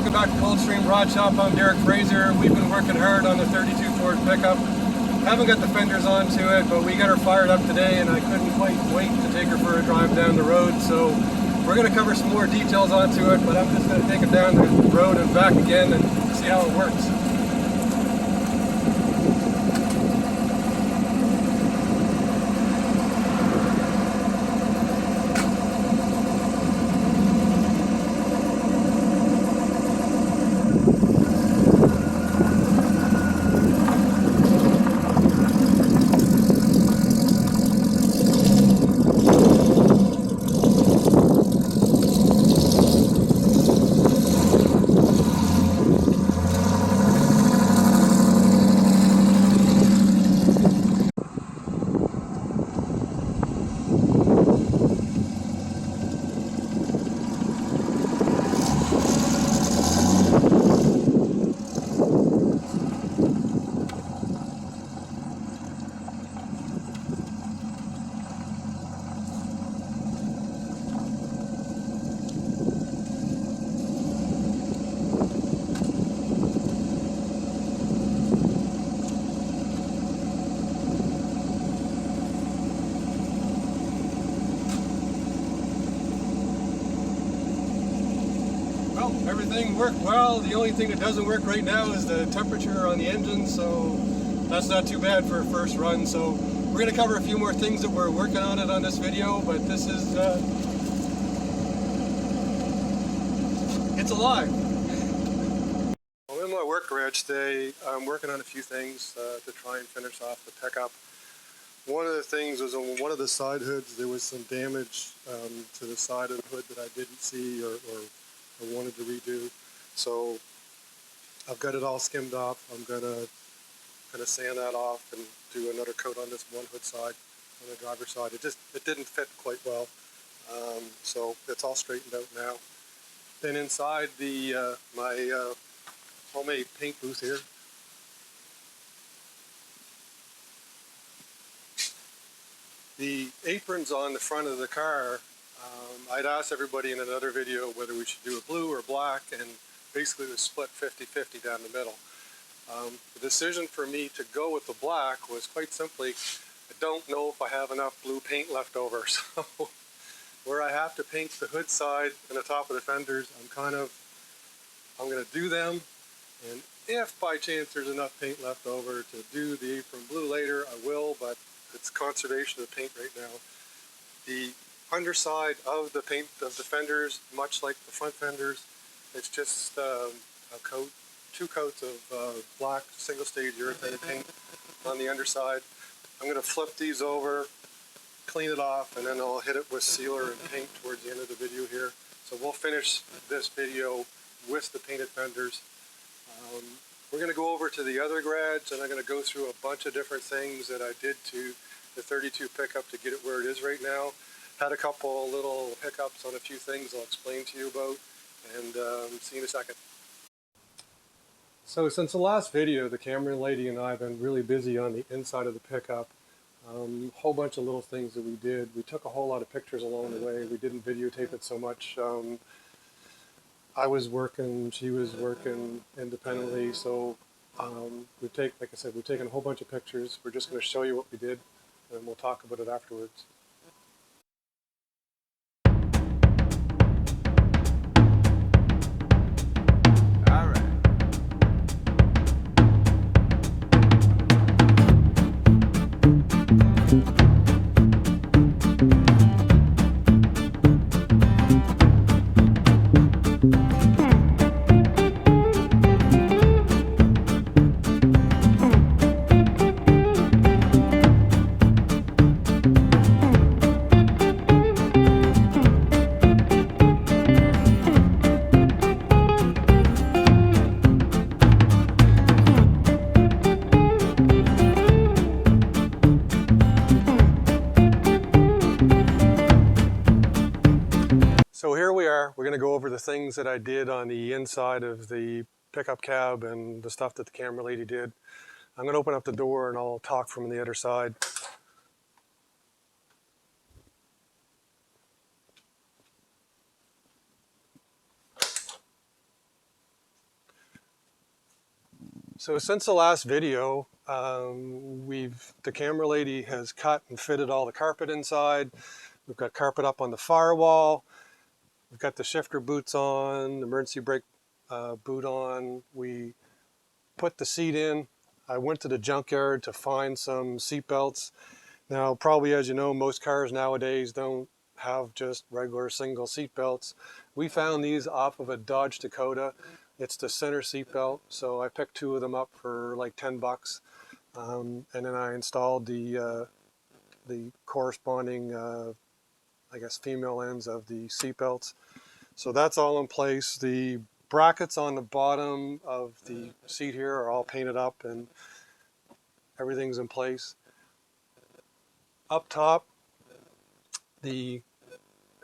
welcome back to Coldstream Rod Shop. I'm Derek Fraser. We've been working hard on the 32 Ford pickup. Haven't got the fenders onto it, but we got her fired up today and I couldn't quite wait to take her for a drive down the road. So we're going to cover some more details onto it, but I'm just going to take it down the road and back again and see how it works. Well, everything worked well. The only thing that doesn't work right now is the temperature on the engine, so that's not too bad for a first run. So we're going to cover a few more things that we're working on it on this video, but this is, it's alive. I'm in my work garage today. I'm working on a few things to try and finish off the pickup. One of the things was on one of the side hoods, there was some damage to the side of the hood that I didn't see or I wanted to redo. So I've got it all skimmed off. I'm gonna sand that off and do another coat on this one hood side, on the driver's side. It didn't fit quite well, so it's all straightened out now. Then inside the my homemade paint booth here, the aprons on the front of the car, I'd asked everybody in another video whether we should do a blue or black, and basically it was split 50-50 down the middle. The decision for me to go with the black was quite simply, I don't know if I have enough blue paint left over. So where I have to paint the hood side and the top of the fenders, I'm going to do them, and if by chance there's enough paint left over to do the apron blue later, I will, but it's conservation of paint right now. The underside of the paint of the fenders, much like the front fenders, it's just a coat, 2 coats of black single stage irritated paint on the underside. I'm going to flip these over, clean it off, and then I'll hit it with sealer and paint towards the end of the video here. So we'll finish this video with the painted fenders. We're going to go over to the other garage and I'm going to go through a bunch of different things that I did to the 32 pickup to get it where it is right now. Had a couple little hiccups on a few things I'll explain to you about, and see you in a second. So since the last video, the camera lady and I have been really busy on the inside of the pickup. Whole bunch of little things that we did. We took a whole lot of pictures along the way. We didn't videotape it so much. I was working, she was working independently, so like I said, we've taken a whole bunch of pictures. We're just going to show you what we did, and we'll talk about it afterwards. So here we are. We're going to go over the things that I did on the inside of the pickup cab and the stuff that the camera lady did. I'm going to open up the door and I'll talk from the other side. So since the last video, the camera lady has cut and fitted all the carpet inside. We've got carpet up on the firewall. We've got the shifter boots on, the emergency brake boot on. We put the seat in. I went to the junkyard to find some seat belts. Now, probably as you know, most cars nowadays don't have just regular single seat belts. We found these off of a Dodge Dakota. It's the center seat belt, so I picked 2 of them up for like 10 bucks. And then I installed the corresponding, I guess, female ends of the seat belts. So that's all in place. The brackets on the bottom of the seat here are all painted up and everything's in place. Up top, the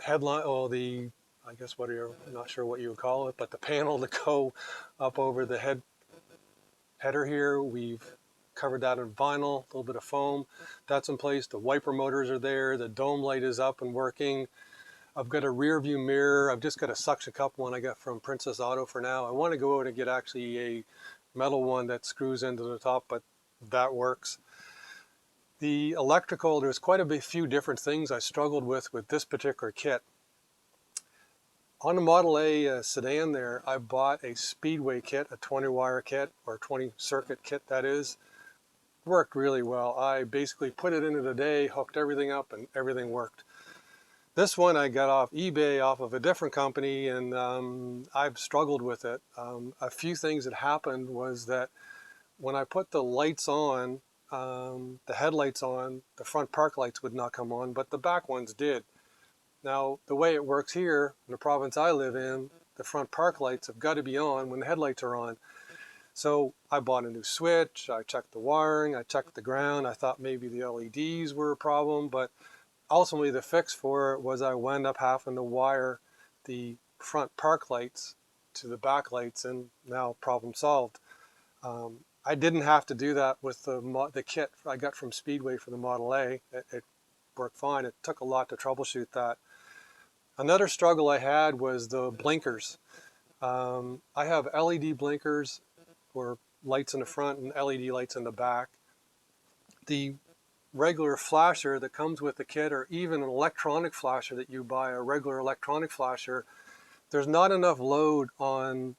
headline, I guess I'm not sure what you would call it, but the panel to go up over the header here, we've covered that in vinyl, a little bit of foam. That's in place. The wiper motors are there. The dome light is up and working. I've got a rear view mirror. I've just got a suction cup one I got from Princess Auto for now. I want to go out and get actually a metal one that screws into the top, but that works. The electrical, there's quite a few different things I struggled with this particular kit. On the Model A sedan there, I bought a Speedway kit, a 20-wire kit, or 20-circuit kit that is. Worked really well. I basically put it into the day, hooked everything up, and everything worked. This one I got off eBay off of a different company, and I've struggled with it. A few things that happened was that when I put the lights on, the headlights on, the front park lights would not come on, but the back ones did. Now, the way it works here, in the province I live in, the front park lights have got to be on when the headlights are on. So I bought a new switch, I checked the wiring, I checked the ground, I thought maybe the LEDs were a problem, but ultimately the fix for it was I wound up having to wire the front park lights to the back lights, and now problem solved. I didn't have to do that with the kit I got from Speedway for the Model A. It worked fine. It took a lot to troubleshoot that. Another struggle I had was the blinkers. I have LED blinkers, or lights in the front and LED lights in the back. The regular flasher that comes with the kit, or even an electronic flasher that you buy, a regular electronic flasher, there's not enough load on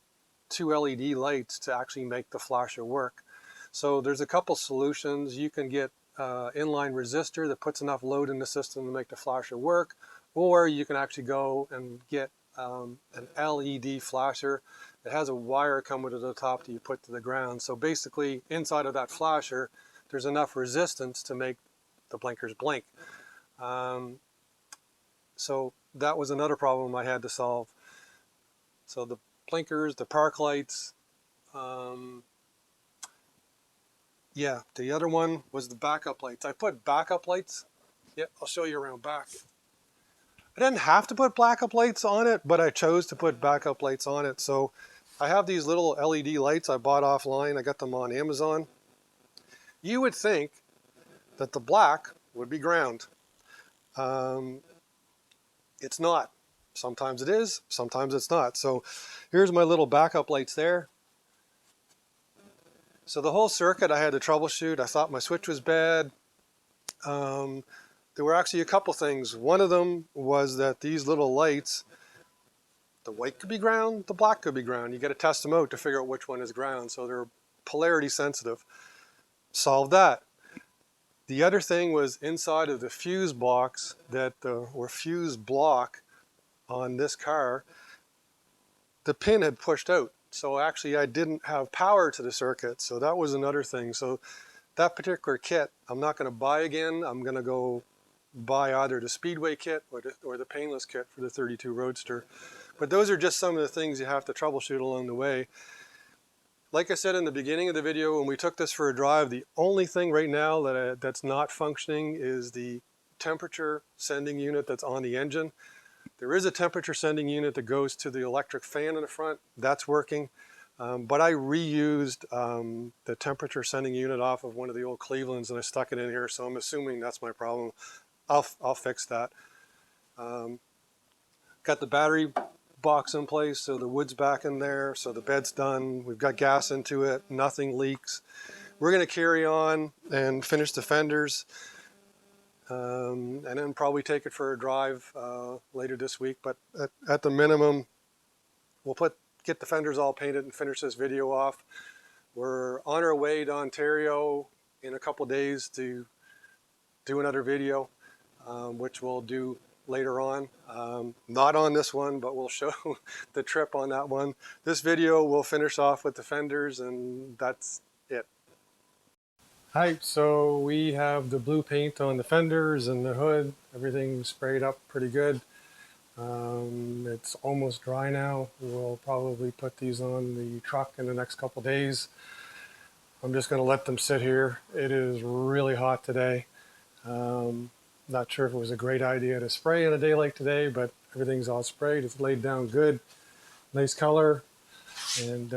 2 LED lights to actually make the flasher work. So there's a couple solutions. You can get inline resistor that puts enough load in the system to make the flasher work, or you can actually go and get an LED flasher. It has a wire coming to the top that you put to the ground. So basically inside of that flasher there's enough resistance to make the blinkers blink. So that was another problem I had to solve. So the blinkers, the park lights, yeah, the other one was the backup lights. I put backup lights. Yeah, I'll show you around back. I didn't have to put backup lights on it, but I chose to put backup lights on it. So I have these little LED lights I bought offline. I got them on Amazon. You would think that the black would be ground. It's not. Sometimes it is, sometimes it's not. So here's my little backup lights there. So the whole circuit I had to troubleshoot. I thought my switch was bad. There were actually a couple things. One of them was that these little lights, the white could be ground, the black could be ground. You got to test them out to figure out which one is ground. So they're polarity sensitive. Solved that. The other thing was inside of the fuse box or fuse block on this car, the pin had pushed out. So actually I didn't have power to the circuit. So that was another thing. So that particular kit, I'm not going to buy again. I'm going to go buy either the Speedway kit or the painless kit for the 32 Roadster. But those are just some of the things you have to troubleshoot along the way. Like I said in the beginning of the video, when we took this for a drive, the only thing right now that's not functioning is the temperature sending unit that's on the engine. There is a temperature sending unit that goes to the electric fan in the front. That's working. But I reused the temperature sending unit off of one of the old Clevelands and I stuck it in here. So I'm assuming that's my problem. I'll fix that. Got the battery box in place, so the wood's back in there, so the bed's done. We've got gas into it, nothing leaks. We're going to carry on and finish the fenders, and then probably take it for a drive later this week. But at the minimum, we'll get the fenders all painted and finish this video off. We're on our way to Ontario in a couple days to do another video, which we'll do later on. Not on this one, but we'll show the trip on that one. This video will finish off with the fenders, and that's it. Hi, so we have the blue paint on the fenders and the hood. Everything's sprayed up pretty good. It's almost dry now. We'll probably put these on the truck in the next couple days. I'm just going to let them sit here. It is really hot today. Not sure if it was a great idea to spray on a day like today, but everything's all sprayed. It's laid down good. Nice color. And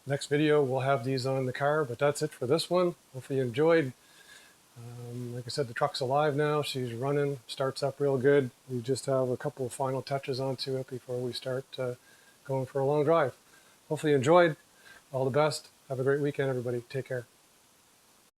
next video, we'll have these on the car, but that's it for this one. Hopefully you enjoyed. Like I said, the truck's alive now. She's running, starts up real good. We just have a couple of final touches onto it before we start going for a long drive. Hopefully you enjoyed. All the best. Have a great weekend, everybody. Take care.